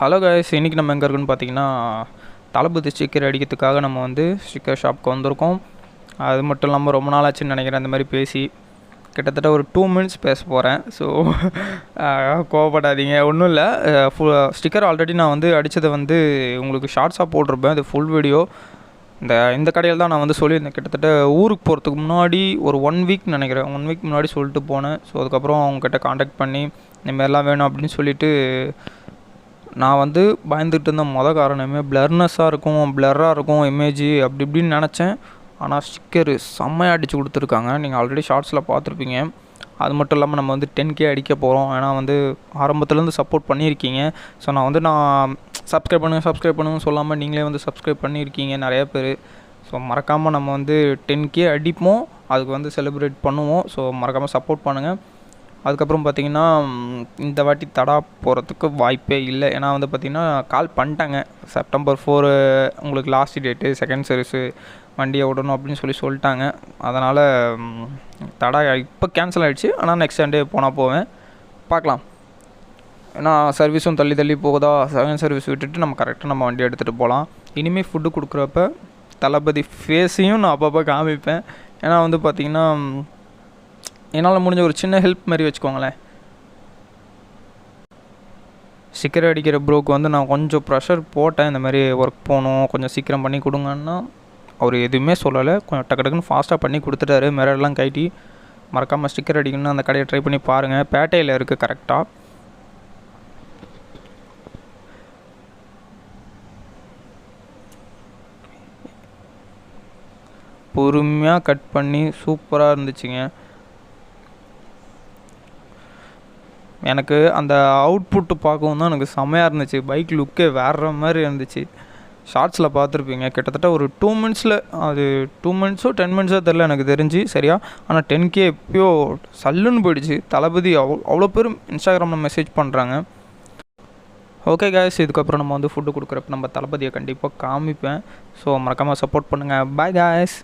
Hello guys, இன்றைக்கி நம்ம எங்கே இருக்குன்னு பார்த்தீங்கன்னா தளபதி ஸ்டிக்கர் அடிக்கிறதுக்காக நம்ம வந்து ஸ்டிக்கர் ஷாப்க்கு வந்திருக்கோம். அது மட்டும் இல்லாமல் ரொம்ப நாள் ஆச்சுன்னு நினைக்கிறேன் இந்த மாதிரி பேசி. கிட்டத்தட்ட ஒரு 2 மினிட்ஸ் பேச போகிறேன். ஸோ கோவப்படாதீங்க, ஒன்றும் இல்லை. ஸ்டிக்கர் ஆல்ரெடி நான் வந்து அடித்ததை வந்து உங்களுக்கு ஷார்ட்ஸாக போட்டிருப்பேன். இது ஃபுல் வீடியோ. இந்த கடையில் தான் நான் வந்து சொல்லியிருந்தேன். கிட்டத்தட்ட ஊருக்கு போகிறதுக்கு முன்னாடி ஒரு 1 வீக் நினைக்கிறேன், 1 வீக் முன்னாடி சொல்லிட்டு போனேன். ஸோ அதுக்கப்புறம் அவங்கக்கிட்ட காண்டாக்ட் பண்ணி இந்தமாரிலாம் வேணும் அப்படின்னு சொல்லிவிட்டு நான் வந்து பயந்துகிட்டு இருந்த காரணமே பிளர்னஸாக இருக்கும், பிளர்ராக இருக்கும் இமேஜ் அப்படி இப்படின்னு நினச்சேன். ஆனால் ஸ்டிக்கரு செம்மையாக அடித்து கொடுத்துருக்காங்க. நீங்கள் ஆல்ரெடி ஷார்ட்ஸில் பார்த்துருப்பீங்க. அது மட்டும் இல்லாமல் நம்ம வந்து 10K அடிக்க போகிறோம். ஏன்னா வந்து ஆரம்பத்துலேருந்து சப்போர்ட் பண்ணியிருக்கீங்க. ஸோ நான் சப்ஸ்கிரைப் பண்ணுங்கன்னு சொல்லாமல் நீங்களே வந்து சப்ஸ்கிரைப் பண்ணியிருக்கீங்க நிறையா பேர். ஸோ மறக்காமல் நம்ம வந்து 10K அடிப்போம், அதுக்கு வந்து செலிப்ரேட் பண்ணுவோம். ஸோ மறக்காமல் சப்போர்ட் பண்ணுங்கள். அதுக்கப்புறம் பார்த்திங்கன்னா இந்த வாட்டி தடா போகிறதுக்கு வாய்ப்பே இல்லை. ஏன்னா வந்து பார்த்திங்கன்னா கால் பண்ணிட்டாங்க, September 4 உங்களுக்கு லாஸ்ட் டேட்டு, செகண்ட் சர்வீஸு வண்டியை விடணும் அப்படின்னு சொல்லிட்டாங்க. அதனால் தடா இப்போ கேன்சல் ஆகிடுச்சு. ஆனால் நெக்ஸ்ட் சண்டே போனால் போவேன், பார்க்கலாம். ஏன்னா சர்வீஸும் தள்ளி போகுதா, செகண்ட் சர்வீஸ் விட்டுட்டு நம்ம கரெக்டாக நம்ம வண்டி எடுத்துகிட்டு போகலாம். இனிமேல் ஃபுட்டு கொடுக்குறப்ப தளபதி ஃபேஸையும் நான் அப்பப்போ காமிப்பேன். ஏன்னா வந்து பார்த்திங்கன்னா என்னால் முடிஞ்ச ஒரு சின்ன ஹெல்ப் மாதிரி வச்சுக்கோங்களேன். ஸ்டிக்கர் அடிக்கிற ப்ரோக்கு வந்து நான் கொஞ்சம் ப்ரெஷர் போட்டேன், இந்த மாதிரி ஒர்க் போகணும், கொஞ்சம் சீக்கிரம் பண்ணி கொடுங்கன்னா. அவர் எதுவுமே சொல்லலை, கொஞ்சம் டக்குன்னு ஃபாஸ்ட்டாக பண்ணி கொடுத்துட்டாரு. மிரர்லாம் கட்டி. மறக்காமல் ஸ்டிக்கர் அடிக்கணும்னு அந்த கடையை ட்ரை பண்ணி பாருங்கள். பேட்டையில் இருக்குது கரெக்டாக. பொறுமையாக கட் பண்ணி சூப்பராக இருந்துச்சுங்க. எனக்கு அந்த அவுட்புட்டு பார்க்கவும் தான் எனக்கு செம்மையாக இருந்துச்சு. பைக் லுக்கே வேறு மாதிரி இருந்துச்சு. ஷார்ட்ஸில் பார்த்துருப்பீங்க. கிட்டத்தட்ட ஒரு 2 மினிட்ஸில், அது 2 மினிட்ஸோ 10 மினிட்ஸோ தெரில எனக்கு தெரிஞ்சு சரியா. ஆனால் 10K எப்பயோ சல்லுன்னு போயிடுச்சு. தளபதி அவ்வளோ பேர் இன்ஸ்டாகிராமில் மெசேஜ் பண்ணுறாங்க. ஓகே காய்ஸ், இதுக்கப்புறம் நம்ம வந்து ஃபுட்டு கொடுக்குறப்ப நம்ம தளபதியை கண்டிப்பாக காமிப்பேன். ஸோ மறக்காமல் சப்போர்ட் பண்ணுங்கள். Bye guys.